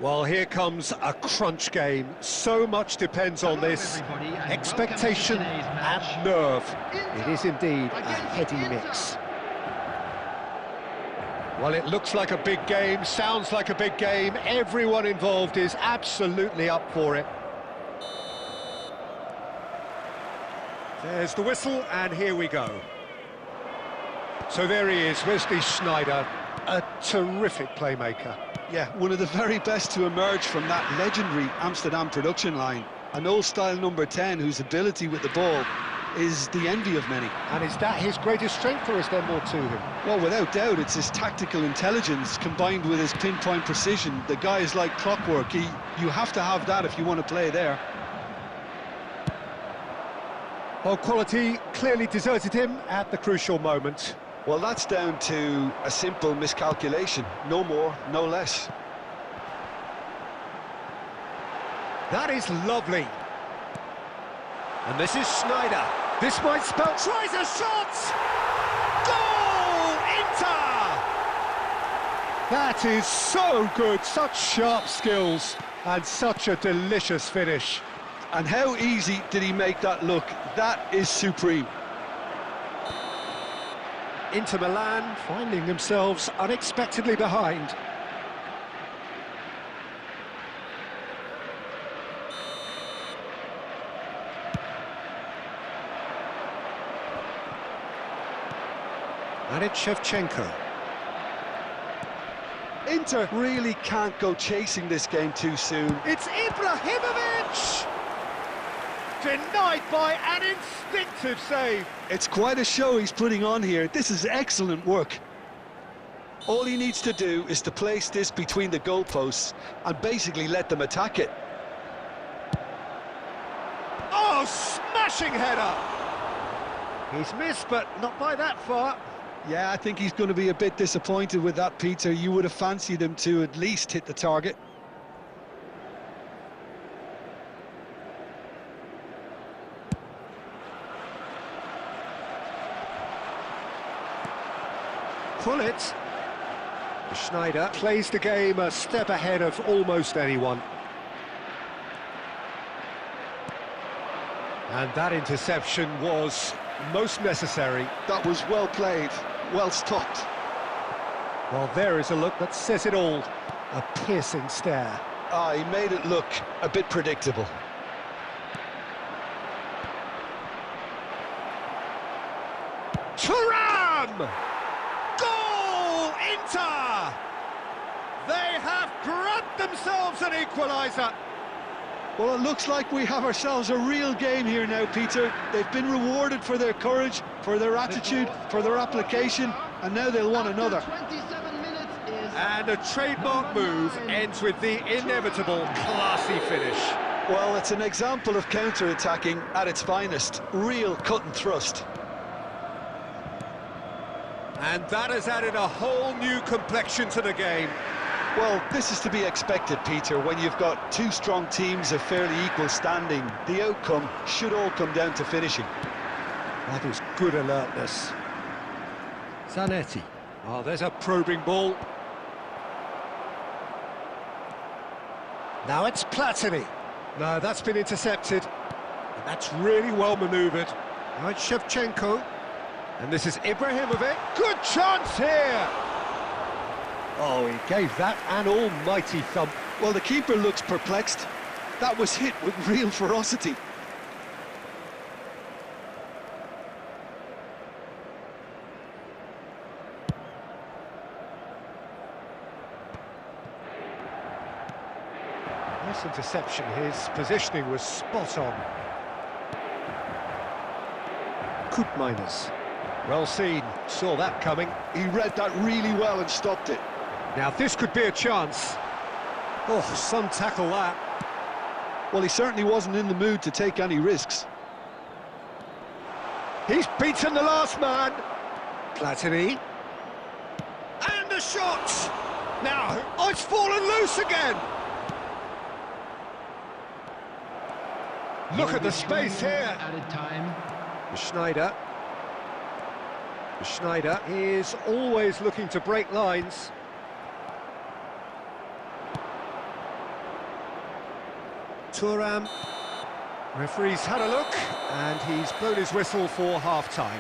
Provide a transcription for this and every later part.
Well, here comes a crunch game. So much depends on this. Expectation and nerve. It is indeed a heady mix. Well, it looks like a big game, sounds like a big game. Everyone involved is absolutely up for it. There's the whistle, and here we go. So there he is, Wesley Sneijder, a terrific playmaker. Yeah, one of the very best to emerge from that legendary Amsterdam production line. An old-style number 10 whose ability with the ball is the envy of many. And is that his greatest strength, or is there more to him? Well, without doubt, it's his tactical intelligence combined with his pinpoint precision. The guy is like clockwork. You have to have that if you want to play there. Well, quality clearly deserted him at the crucial moment. Well, that's down to a simple miscalculation. No more, no less. That is lovely. And this is Sneijder. This might spell... Tries a shot! Goal! Inter! That is so good. Such sharp skills and such a delicious finish. And how easy did he make that look? That is supreme. Inter Milan finding themselves unexpectedly behind. And it's Shevchenko. Inter really can't go chasing this game too soon. It's Ibrahimovic! Denied by an instinctive save. It's quite a show he's putting on here. This is excellent work. All he needs to do is to place this between the goalposts and basically let them attack it. Oh, smashing header! He's missed, but not by that far. Yeah, I think he's going to be a bit disappointed with that, Peter. You would have fancied him to at least hit the target. Pull it. Schneider plays the game a step ahead of almost anyone. And that interception was most necessary. That was well played, well stopped. Well, there is a look that says it all. A piercing stare. Ah, he made it look a bit predictable. Thuram! Goal! Inter! They have grabbed themselves an equaliser. Well, it looks like we have ourselves a real game here now, Peter. They've been rewarded for their courage, for their attitude, for their application, and now they'll want another. And a trademark move ends with the inevitable classy finish. Well, it's an example of counter-attacking at its finest. Real cut and thrust. And that has added a whole new complexion to the game. Well, this is to be expected, Peter, when you've got two strong teams of fairly equal standing. The outcome should all come down to finishing. That is good alertness. Zanetti. Oh, there's a probing ball. Now it's Platini. No, that's been intercepted. And that's really well manoeuvred. Now it's Shevchenko. And this is Ibrahimovic. Good chance here! Oh, he gave that an almighty thump. Well, the keeper looks perplexed. That was hit with real ferocity. Nice interception. His positioning was spot on. Koopmeiners. Well seen. Saw that coming. He read that really well and stopped it. Now this could be a chance. Oh, some tackle that. Well, he certainly wasn't in the mood to take any risks. He's beaten the last man. Platini. And the shot! Now, oh, it's fallen loose again! Look at the space here. Added time. Schneider. Schneider is always looking to break lines. Thuram. Referee's had a look, and he's blown his whistle for half-time.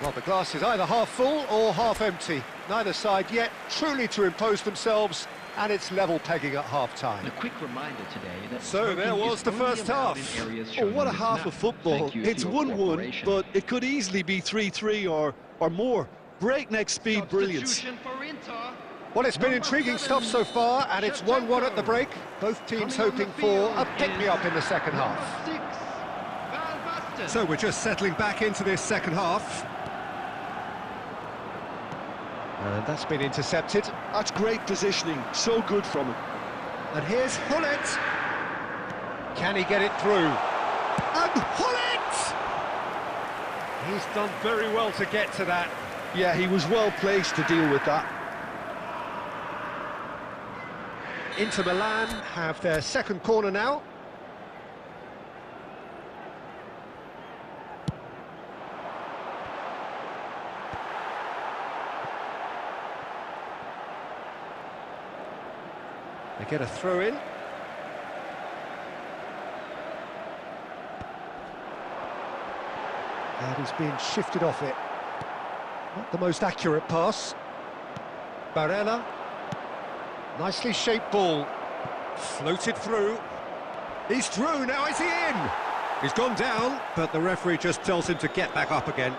Well, the glass is either half full or half empty. Neither side yet truly to impose themselves, and it's level pegging at half-time. A quick reminder today that So there was the first half. Oh, what a half of football. It's 1-1, but it could easily be 3-3 or more. Breakneck speed brilliance. Well, it's been intriguing stuff so far, and it's 1-1 at the break. Both teams hoping for a pick-me-up in the second half. So we're just settling back into this second half. And that's been intercepted. That's great positioning. So good from him. And here's Hullet. Can he get it through? And Hullet! He's done very well to get to that. Yeah, he was well placed to deal with that. Inter Milan have their second corner now. They get a throw in. And he's being shifted off it. Not the most accurate pass. Barella. Nicely shaped ball. Floated through. He's through, now is he in? He's gone down, but the referee just tells him to get back up again.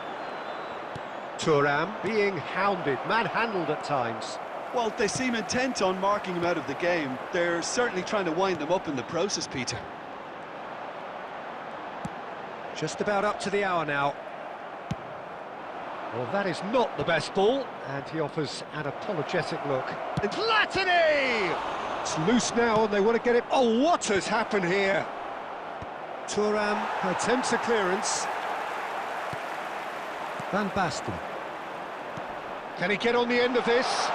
Thuram being hounded, manhandled at times. Well, they seem intent on marking him out of the game. They're certainly trying to wind him up in the process, Peter. Just about up to the hour now. Well, that is not the best ball, and he offers an apologetic look. It's Latini! It's loose now, and they want to get it. Oh, what has happened here? Thuram attempts a clearance. Van Basten. Can he get on the end of this?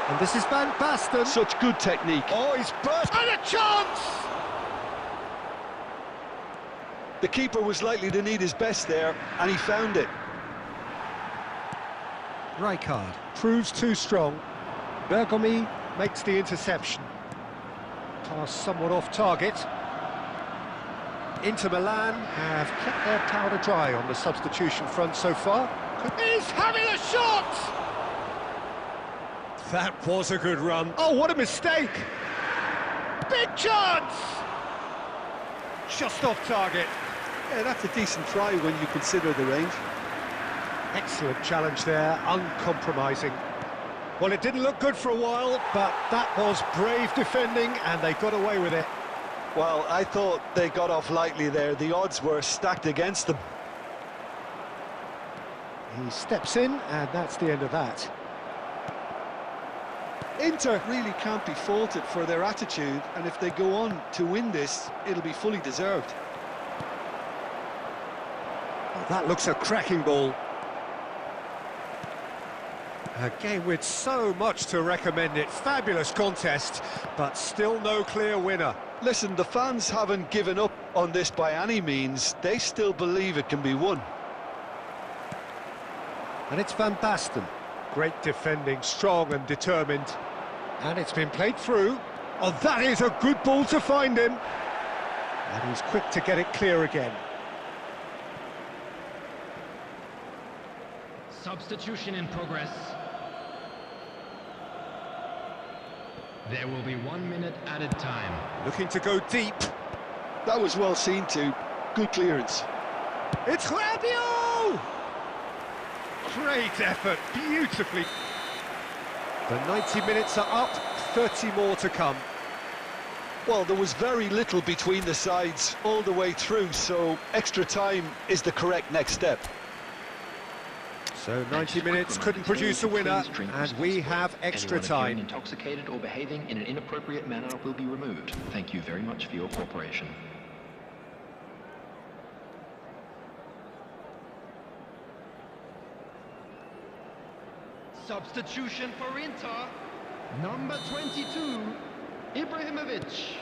And this is Van Basten. Such good technique. Oh, he's burst. And a chance! The keeper was likely to need his best there, and he found it. Rijkaard proves too strong. Bergomi makes the interception. Pass somewhat off target. Inter Milan have kept their powder dry on the substitution front so far. He's having a shot! That was a good run. Oh, what a mistake! Big chance! Just off target. Yeah, that's a decent try when you consider the range. Excellent challenge there, uncompromising. Well, it didn't look good for a while, but that was brave defending, and they got away with it. Well, I thought they got off lightly there. The odds were stacked against them. He steps in, and that's the end of that. Inter really can't be faulted for their attitude, and if they go on to win this, it'll be fully deserved. Oh, that looks a cracking ball. A game with so much to recommend it. Fabulous contest, but still no clear winner. Listen, the fans haven't given up on this by any means. They still believe it can be won. And it's Van Basten. Great defending, strong and determined. And it's been played through. Oh, that is a good ball to find him. And he's quick to get it clear again. Substitution in progress. There will be 1 minute added time. Looking to go deep. That was well seen too. Good clearance. It's Rabiot! Great effort, beautifully. The 90 minutes are up, 30 more to come. Well, there was very little between the sides all the way through, so extra time is the correct next step. So 90 minutes couldn't produce a winner, and we have extra time. Intoxicated or behaving in an inappropriate manner will be removed. Thank you very much for your cooperation. Substitution for Inter. Number 22, Ibrahimovic.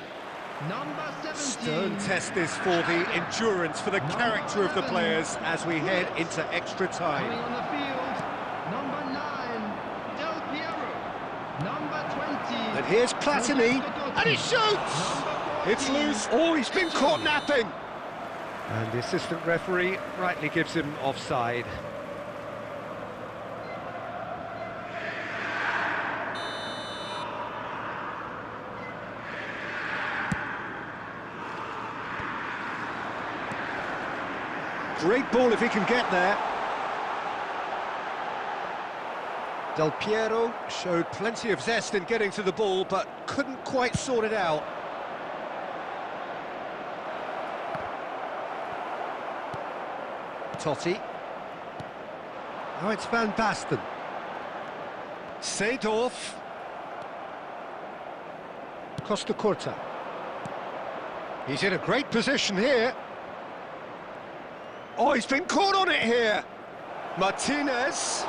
Number 17. Stern test this for the endurance, for the character of the players as we head into extra time. Coming on the field, number 9, Del Piero. Number 20. And here's Platini, and he shoots! It's loose. Oh, he's been caught napping. And the assistant referee rightly gives him offside. Great ball if he can get there. Del Piero showed plenty of zest in getting to the ball, but couldn't quite sort it out. Totti. Now it's Van Basten. Seedorf. Costa Curta. He's in a great position here. Oh, he's been caught on it here. Martinez.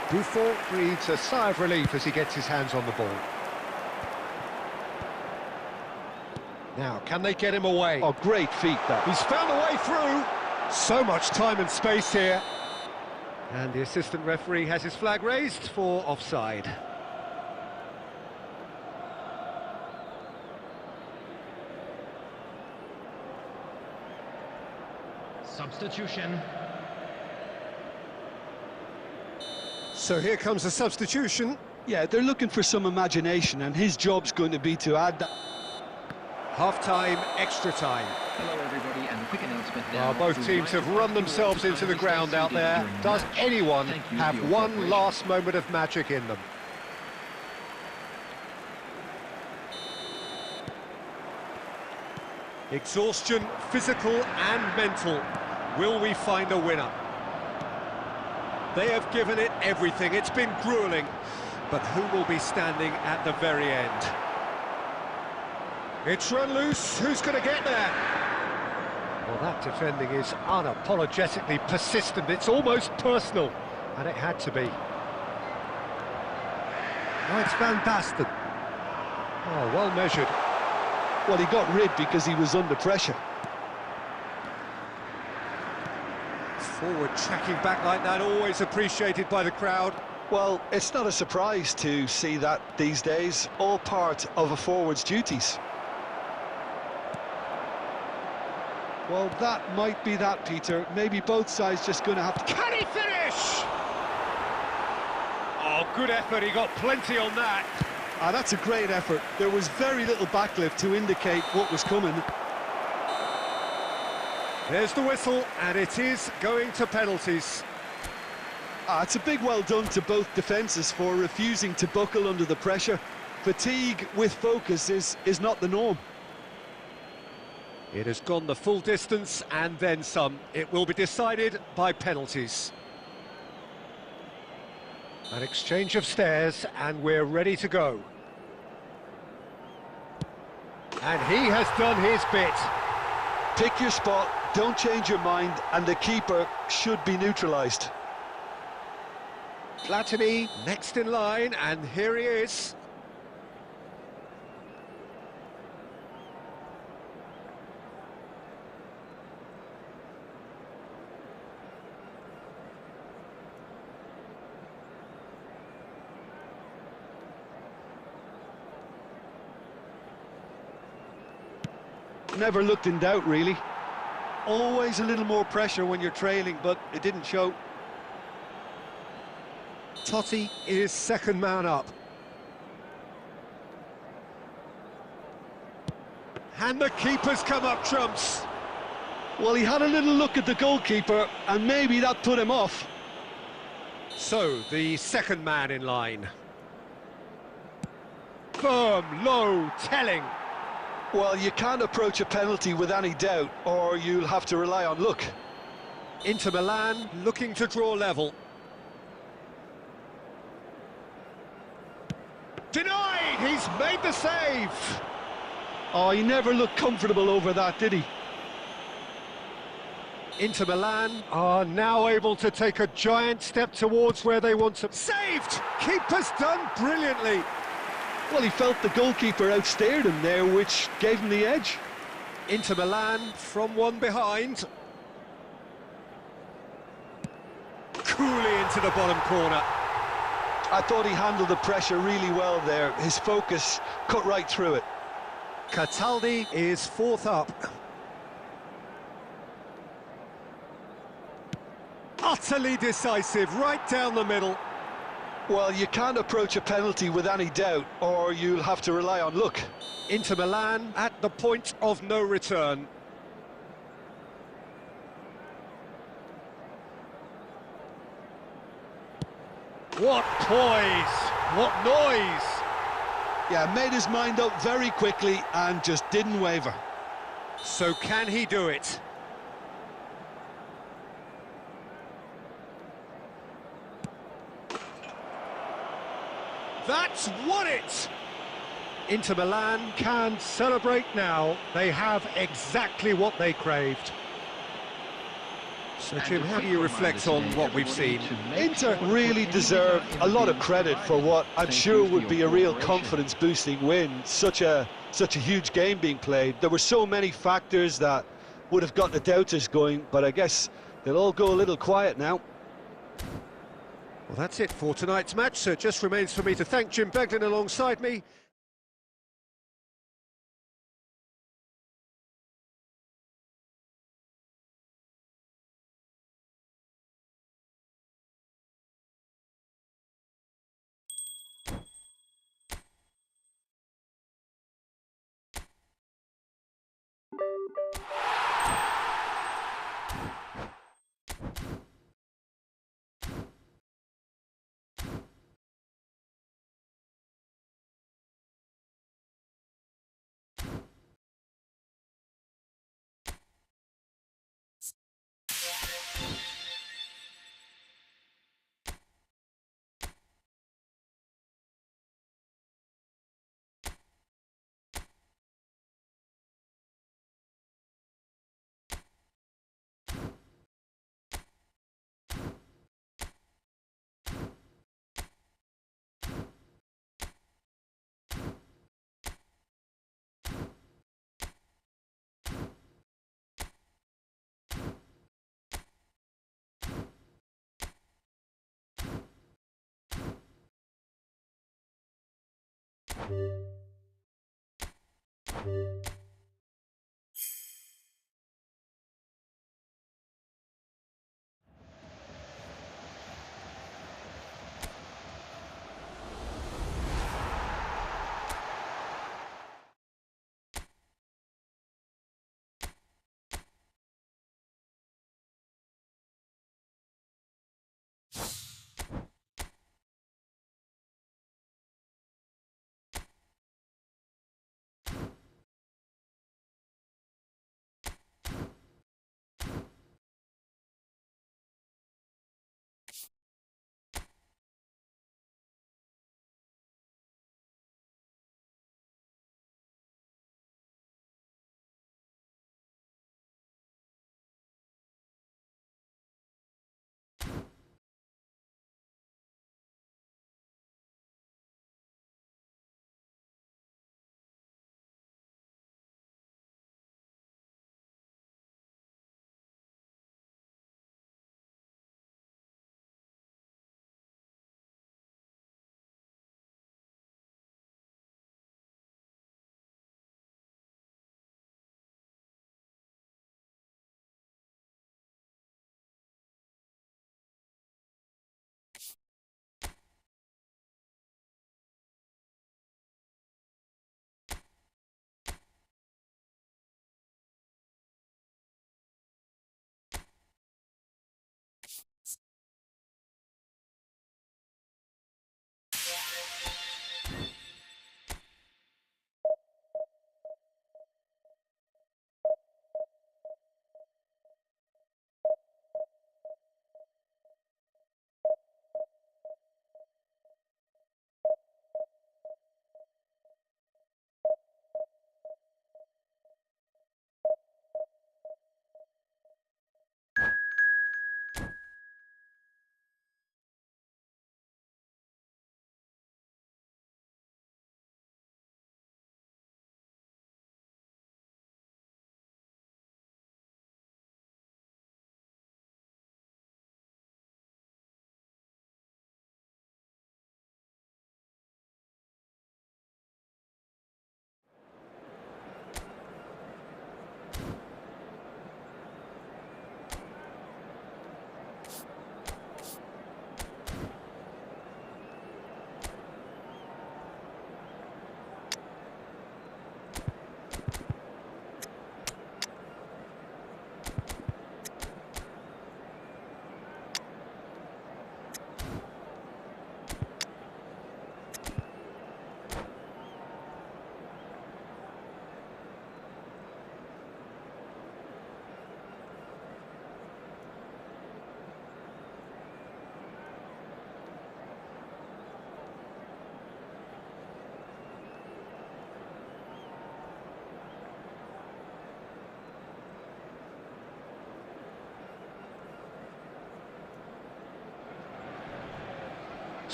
Buffon breathes a sigh of relief as he gets his hands on the ball. Now, can they get him away? Oh, great feat that. He's found a way through. So much time and space here. And the assistant referee has his flag raised for offside. Substitution. So here comes a substitution. Yeah, they're looking for some imagination, and his job's going to be to add that. Half-time, extra time. Hello everybody, and a quick announcement now. Well, both We'd teams like have to run ask you all themselves to into the kindly ground stay out seated there. during the Does match. anyone Thank you for have your one cooperation. last moment of magic in them? Exhaustion, physical and mental. Will we find a winner? They have given it everything. It's been grueling. But who will be standing at the very end? It's run loose. Who's going to get there? Well, that defending is unapologetically persistent. It's almost personal. And it had to be. Oh, it's Van Basten. Oh, well measured. Well, he got rid because he was under pressure. Forward tracking back like that, always appreciated by the crowd. Well, it's not a surprise to see that these days, all part of a forward's duties. Well, that might be that, Peter. Maybe both sides just going to have to... Can he finish? Oh, good effort, he got plenty on that. Ah, that's a great effort. There was very little backlift to indicate what was coming. There's the whistle, and it is going to penalties. Ah, it's a big well done to both defences for refusing to buckle under the pressure. Fatigue with focus is not the norm. It has gone the full distance and then some. It will be decided by penalties. An exchange of stares, and we're ready to go. And he has done his bit. Pick your spot, don't change your mind, and the keeper should be neutralised. Platini next in line, and here he is. Never looked in doubt, really. Always a little more pressure when you're trailing, but it didn't show. Totti is second man up. And the keeper's come up trumps. Well, he had a little look at the goalkeeper, and maybe that put him off. So, the second man in line. Firm, low, telling. Well, you can't approach a penalty with any doubt, or you'll have to rely on luck. Inter Milan looking to draw level. Denied! He's made the save! Oh, he never looked comfortable over that, did he? Inter Milan are now able to take a giant step towards where they want to... Saved! Keeper's done brilliantly! Well, he felt the goalkeeper outstared him there, which gave him the edge. Inter Milan from one behind. Coolly into the bottom corner. I thought he handled the pressure really well there. His focus cut right through it. Cataldi is fourth up. Utterly decisive, right down the middle. Well, you can't approach a penalty with any doubt, or you'll have to rely on luck. Inter Milan at the point of no return. What poise! What noise! Yeah, made his mind up very quickly and just didn't waver. So can he do it? That's won it! Inter Milan can celebrate now. They have exactly what they craved. So, Jim, how do you reflect on what we've seen? Inter really deserve a lot of credit for what I'm sure would be a real confidence-boosting win. Such a huge game being played. There were so many factors that would have got the doubters going, but I guess they'll all go a little quiet now. Well, that's it for tonight's match, so it just remains for me to thank Jim Beglin alongside me.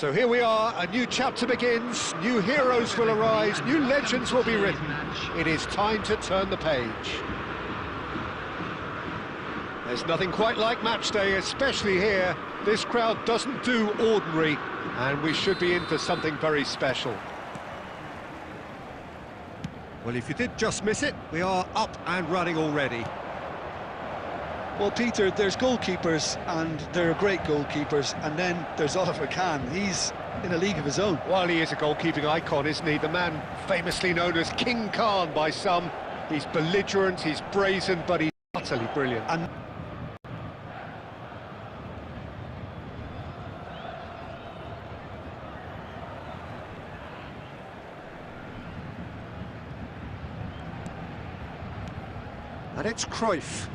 So here we are, a new chapter begins, new heroes will arise, new legends will be written. It is time to turn the page. There's nothing quite like match day, especially here. This crowd doesn't do ordinary, and we should be in for something very special. Well, if you did just miss it, we are up and running already. Well, Peter, there's goalkeepers, and there are great goalkeepers, and then there's Oliver Kahn. He's in a league of his own. Well, he is a goalkeeping icon, isn't he? The man famously known as King Kahn by some. He's belligerent, he's brazen, but he's utterly brilliant. And it's Cruyff.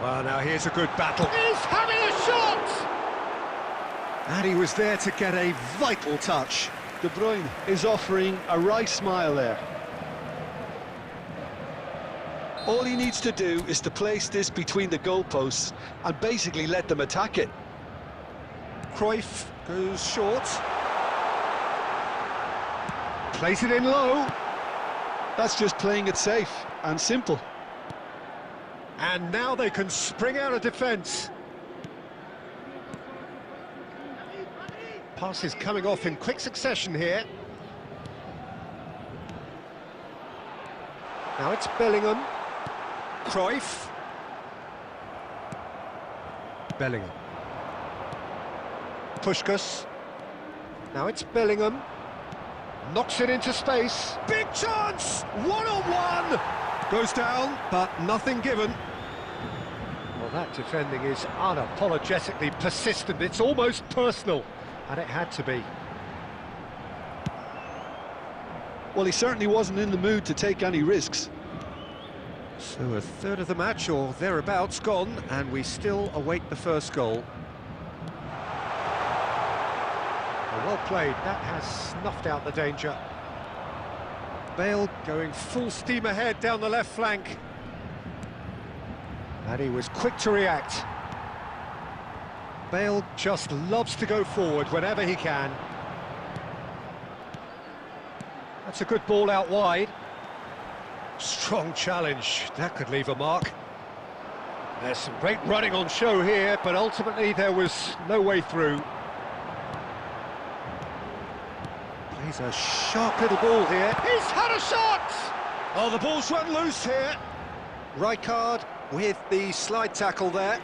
Well, now here's a good battle. He's having a shot! And he was there to get a vital touch. De Bruyne is offering a wry smile there. All he needs to do is to place this between the goalposts and basically let them attack it. Cruyff goes short. Place it in low. That's just playing it safe and simple. And now they can spring out of defence. Passes coming off in quick succession here. Now it's Bellingham. Cruyff. Bellingham. Puskás. Now it's Bellingham. Knocks it into space. Big chance! One-on-one! Goes down, but nothing given. Well, that defending is unapologetically persistent. It's almost personal, and it had to be. Well, he certainly wasn't in the mood to take any risks. So a third of the match, or thereabouts, gone, and we still await the first goal. Well played, that has snuffed out the danger. Bale going full steam ahead down the left flank. And he was quick to react. Bale just loves to go forward whenever he can. That's a good ball out wide. Strong challenge, that could leave a mark. There's some great running on show here, but ultimately there was no way through. Plays a sharp little ball here. He's had a shot! Oh, the ball's run loose here. Rijkaard with the slide tackle there.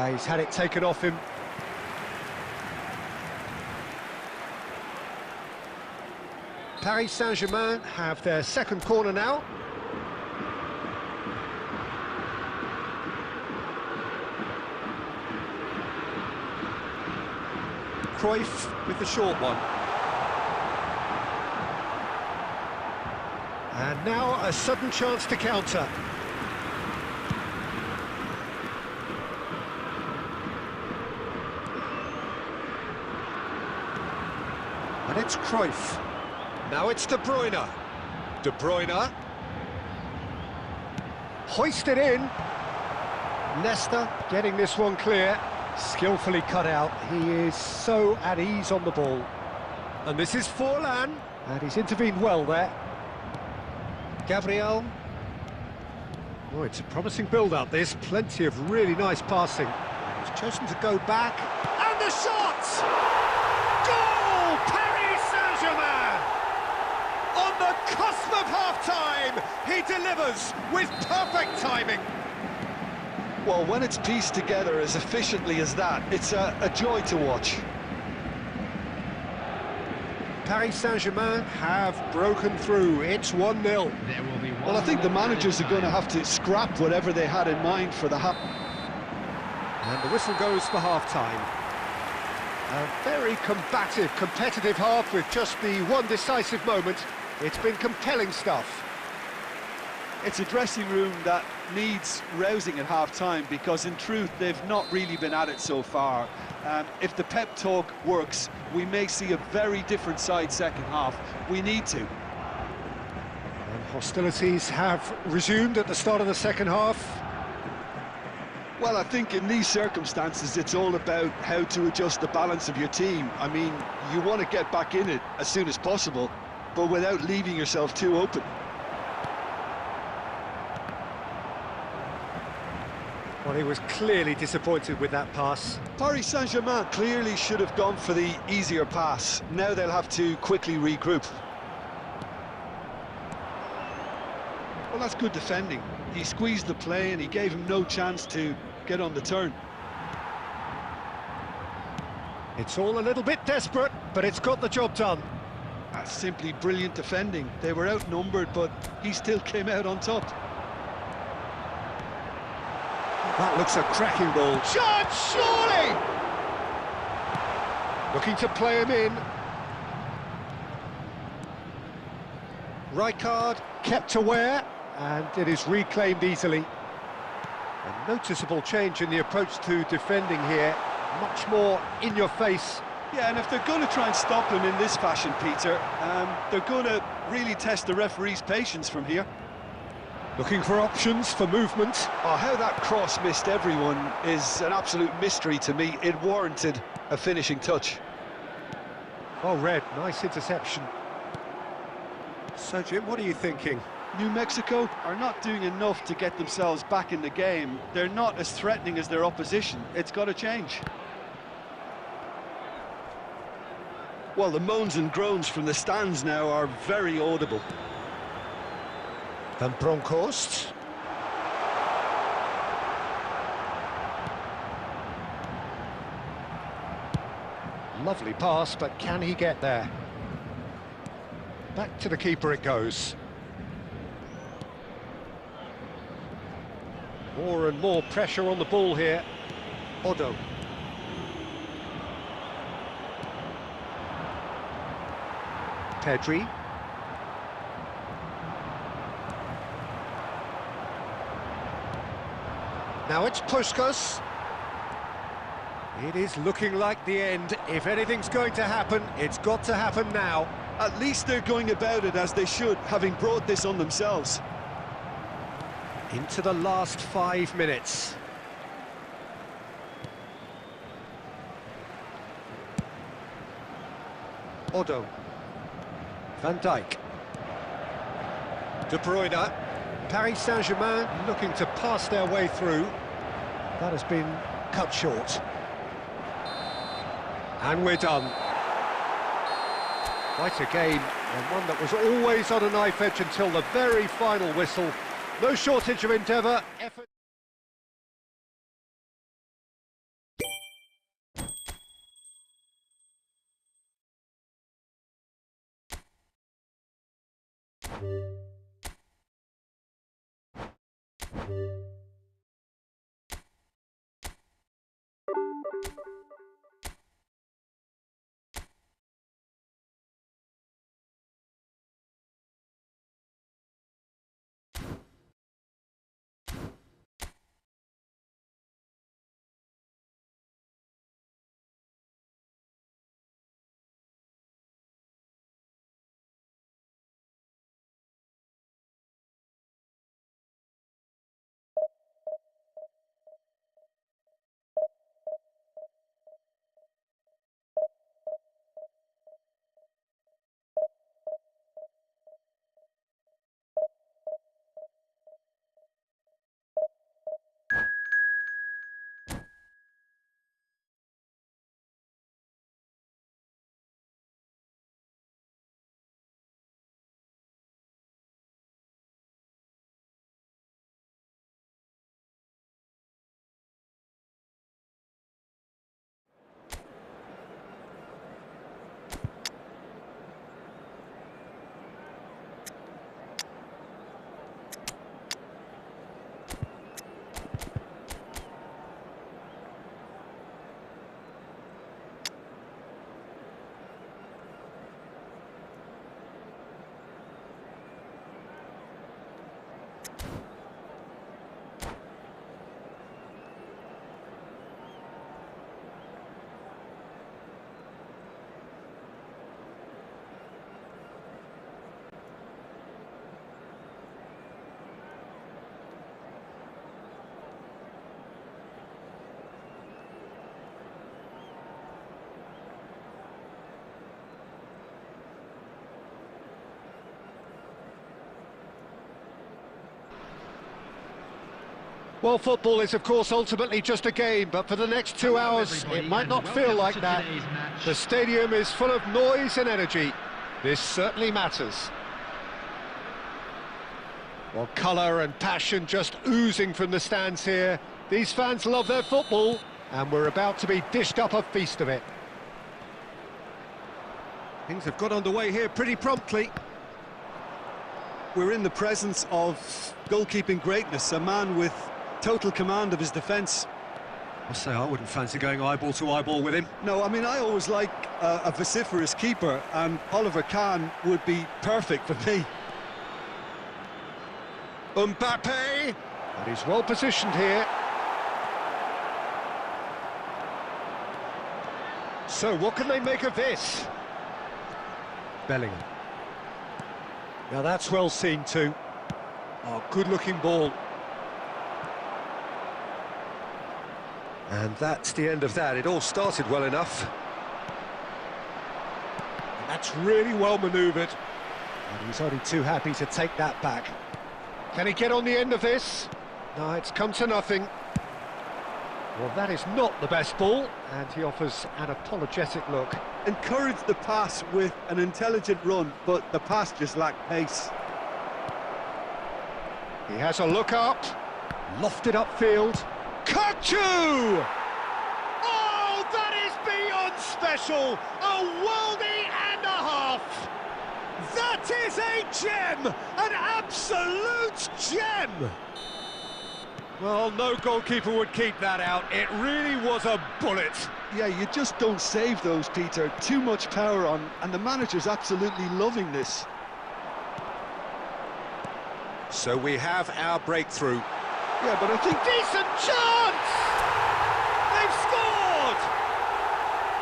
He's had it taken off him. Paris Saint-Germain have their second corner now. Cruyff with the short one. And now a sudden chance to counter. And it's Cruyff. Now it's De Bruyne. De Bruyne. Hoisted in. Nesta getting this one clear. Skillfully cut out. He is so at ease on the ball. And this is Forlan. And he's intervened well there. Gabriel. Oh, it's a promising build-up. There's plenty of really nice passing. And he's chosen to go back. And the shot! Goal! Paris Saint-Germain! On the cusp of half-time, he delivers with perfect timing. Well, when it's pieced together as efficiently as that, it's a joy to watch. Paris Saint-Germain have broken through. It's 1-0. There will be one. Well, I think the managers are going to have to scrap whatever they had in mind for the half. And the whistle goes for half-time. A very combative, competitive half with just the one decisive moment. It's been compelling stuff. It's a dressing room that needs rousing at half-time because, in truth, they've not really been at it so far. If the pep talk works, we may see a very different side second half. We need to. And hostilities have resumed at the start of the second half. Well, I think in these circumstances, it's all about how to adjust the balance of your team. I mean, you want to get back in it as soon as possible, but without leaving yourself too open. Well, he was clearly disappointed with that pass. Paris Saint-Germain clearly should have gone for the easier pass. Now they'll have to quickly regroup. Well, that's good defending. He squeezed the play and he gave him no chance to get on the turn. It's all a little bit desperate, but it's got the job done. That's simply brilliant defending. They were outnumbered, but he still came out on top. That looks a cracking ball. Chance, surely! Looking to play him in. Rijkaard kept aware, and it is reclaimed easily. A noticeable change in the approach to defending here. Much more in your face. Yeah, and if they're going to try and stop him in this fashion, Peter, they're going to really test the referee's patience from here. Looking for options for movement. Oh, how that cross missed everyone is an absolute mystery to me. It warranted a finishing touch. Oh, Red, nice interception. So, Jim, what are you thinking? New Mexico are not doing enough to get themselves back in the game. They're not as threatening as their opposition. It's got to change. Well, the moans and groans from the stands now are very audible. Van Bronckhorst. Lovely pass, but can he get there? Back to the keeper it goes. More and more pressure on the ball here. Odo. Pedri. Now it's Puskas. It is looking like the end. If anything's going to happen, it's got to happen now. At least they're going about it as they should, having brought this on themselves. Into the last 5 minutes. Odo. Van Dijk. De Bruyne. Paris Saint-Germain looking to pass their way through. That has been cut short. And we're done. Quite a game, and one that was always on a knife edge until the very final whistle. No shortage of endeavour, effort. Well, football is, of course, ultimately just a game, but for the next 2 hours, it might not feel like that. The stadium is full of noise and energy. This certainly matters. Well, colour and passion just oozing from the stands here. These fans love their football, and we're about to be dished up a feast of it. Things have got underway here pretty promptly. We're in the presence of goalkeeping greatness, a man with total command of his defence. I'll say I wouldn't fancy going eyeball to eyeball with him. No, I mean, I always like a vociferous keeper, and Oliver Kahn would be perfect for me. Mbappe! And he's well positioned here. So, what can they make of this? Bellingham. Now that's well seen too. Oh, good-looking ball. And that's the end of that. It all started well enough. And that's really well manoeuvred. And he's only too happy to take that back. Can he get on the end of this? No, it's come to nothing. Well, that is not the best ball, and he offers an apologetic look. Encouraged the pass with an intelligent run, but the pass just lacked pace. He has a look up, lofted upfield. Kachu! Oh, that is beyond special! A worldie and a half! That is a gem! An absolute gem! Well, no goalkeeper would keep that out. It really was a bullet. Yeah, you just don't save those, Peter. Too much power on, and the manager's absolutely loving this. So we have our breakthrough. Yeah, but I think... Decent chance! They've scored!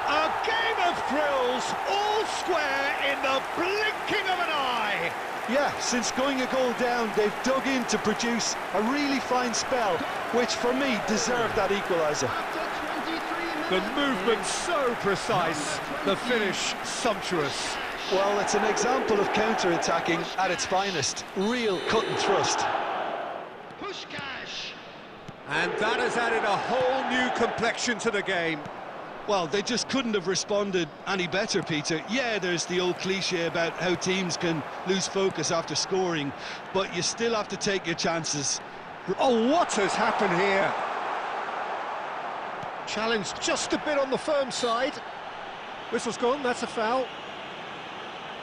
A game of thrills, all square in the blinking of an eye. Yeah, since going a goal down, they've dug in to produce a really fine spell, which for me deserved that equaliser. The movement so precise, the finish sumptuous. Well, it's an example of counter-attacking at its finest. Real cut and thrust. And that has added a whole new complexion to the game. Well, they just couldn't have responded any better, Peter. Yeah, there's the old cliche about how teams can lose focus after scoring, but you still have to take your chances. Oh, what has happened here? Challenge just a bit on the firm side. Whistle's gone, that's a foul.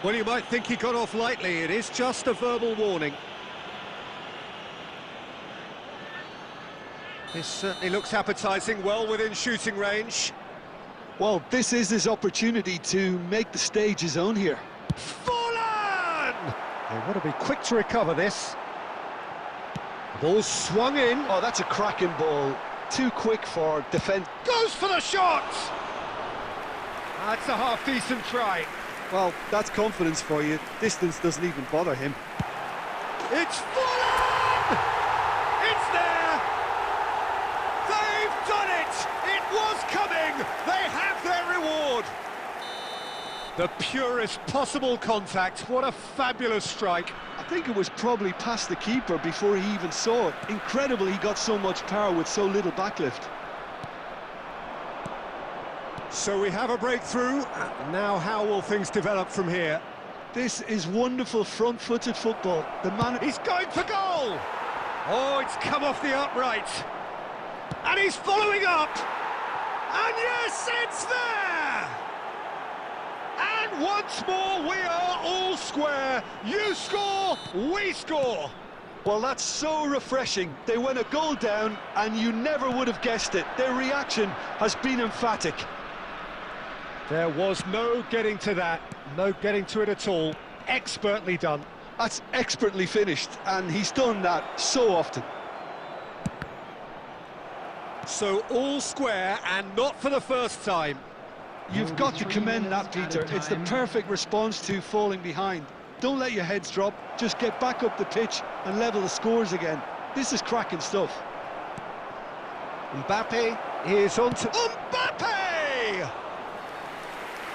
Well, you might think he got off lightly. It is just a verbal warning. This certainly looks appetising, well within shooting range. Well, this is his opportunity to make the stage his own here. Fallen! They want to be quick to recover this. The ball swung in. Oh, that's a cracking ball. Too quick for defence. Goes for the shot! That's a half-decent try. Well, that's confidence for you. Distance doesn't even bother him. It's Fallen! It's there! They've done it! It was coming! They have their reward! The purest possible contact. What a fabulous strike. I think it was probably past the keeper before he even saw it. Incredible he got so much power with so little backlift. So we have a breakthrough. Now how will things develop from here? This is wonderful front-footed football. The man... He's going for goal! Oh, it's come off the upright. And he's following up! And yes, it's there! And once more, we are all square. You score, we score. Well, that's so refreshing. They went a goal down, and you never would have guessed it. Their reaction has been emphatic. There was no getting to that, no getting to it at all. Expertly done. That's expertly finished, and he's done that so often. So all square, and not for the first time. You've got to commend that, Peter. It's the perfect response to falling behind. Don't let your heads drop, just get back up the pitch and level the scores again. This is cracking stuff. Mbappe is on to... Mbappe!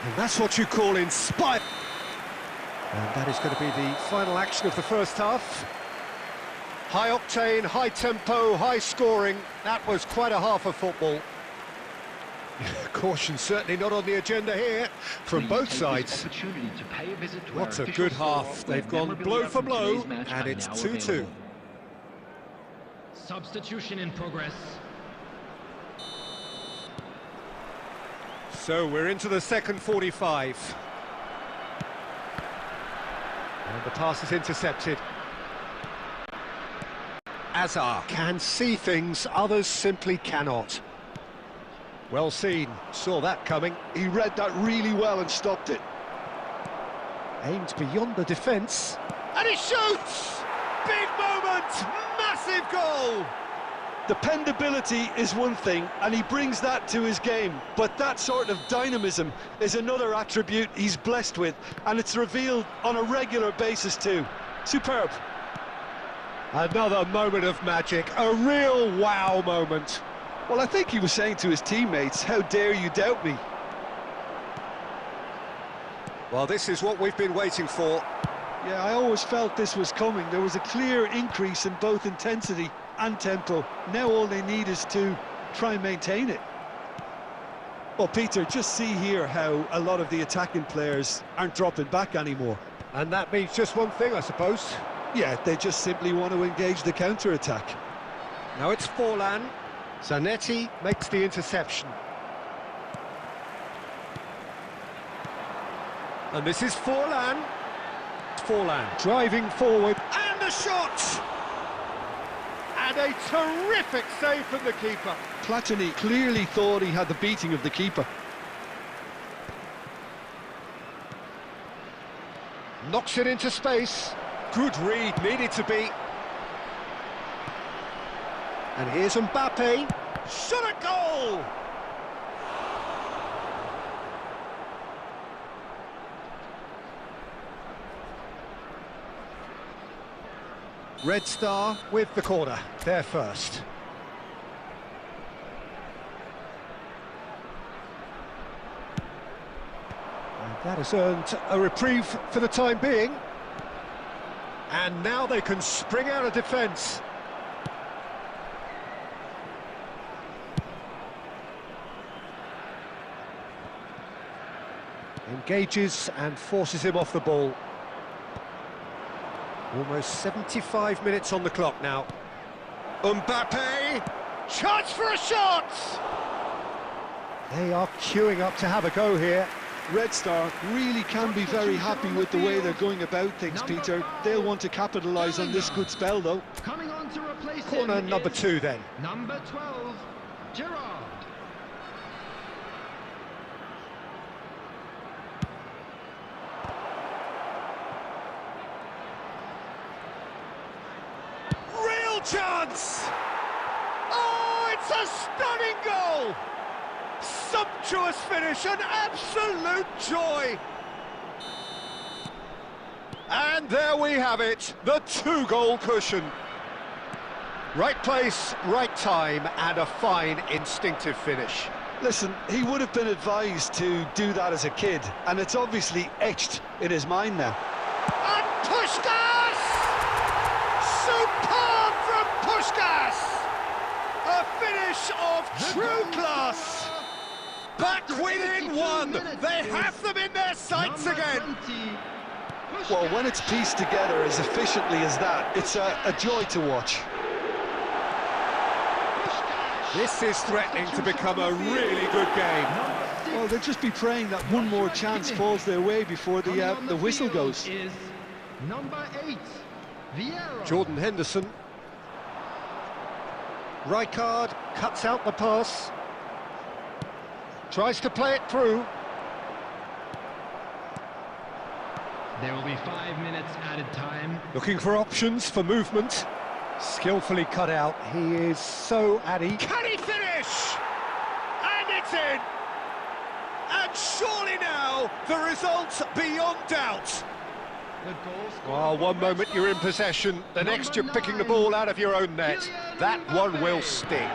And that's what you call inspired. And that is going to be the final action of the first half. High octane, high tempo, high scoring. That was quite a half of football. Caution certainly not on the agenda here from both sides. What a good half. They've gone blow for blow, and it's 2-2. Substitution in progress. So we're into the second 45. And the pass is intercepted. Azar can see things others simply cannot. Well seen, saw that coming. He read that really well and stopped it. Aimed beyond the defence. And he shoots! Big moment! Massive goal! Dependability is one thing, and he brings that to his game. But that sort of dynamism is another attribute he's blessed with, and it's revealed on a regular basis too. Superb. Another moment of magic, a real wow moment. Well, I think he was saying to his teammates, how dare you doubt me? Well, this is what we've been waiting for. Yeah, I always felt this was coming. There was a clear increase in both intensity and tempo. Now all they need is to try and maintain it. Well, Peter, just see here how a lot of the attacking players aren't dropping back anymore. And that means just one thing, I suppose. Yeah, they just simply want to engage the counter-attack. Now it's Forlan. Zanetti makes the interception. And this is Forlan. Forlan driving forward. And a shot! And a terrific save from the keeper. Platini clearly thought he had the beating of the keeper. Knocks it into space. Good read, needed to be. And here's Mbappe. Shot a goal! Red Star with the corner, there first. And that has earned a reprieve for the time being. And now they can spring out of defence. Engages and forces him off the ball. Almost 75 minutes on the clock now. Mbappe! Chance for a shot! They are queuing up to have a go here. Red Star really can be very happy with the way they're going about things, Peter. They'll want to capitalise on this good spell, though. Coming on to replace Corner him number is 2 then. Number 12, Gerrard. Real chance! Oh, it's a stunning goal! Sumptuous finish, an absolute joy! And there we have it, the 2-goal cushion. Right place, right time, and a fine instinctive finish. Listen, he would have been advised to do that as a kid, and it's obviously etched in his mind now. And Puskás! Superb from Puskás! A finish of true class! Back within one! They have them in their sights again! Well, when it's pieced together as efficiently as that, it's a joy to watch. This is threatening to become a really good game. Well, they'll just be praying that one more chance falls their way before the whistle goes. Is number 8, Vieira. Jordan Henderson. Rijkaard cuts out the pass. Tries to play it through. There will be 5 minutes added time. Looking for options for movement. Skillfully cut out. He is so addy. Can he finish? And it's in! And surely now, the result beyond doubt. The goal scored Well, for one Red moment you're in Star. possession, the next you're Number picking the 9, ball out of your own net. That one will sting.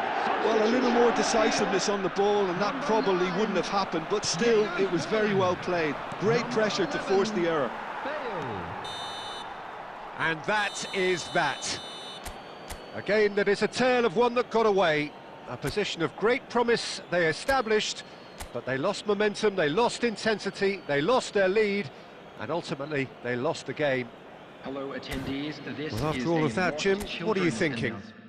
Well, a little more decisiveness on the ball, and that probably wouldn't have happened, but still, it was very well played. Great pressure to force the error. Bale. And that is that. A game that is a tale of one that got away. A position of great promise they established, but they lost momentum, they lost intensity, they lost their lead, and ultimately they lost the game. Hello attendees, this Well, after is all a of that, Lost Jim, what are you Children's thinking? announcement.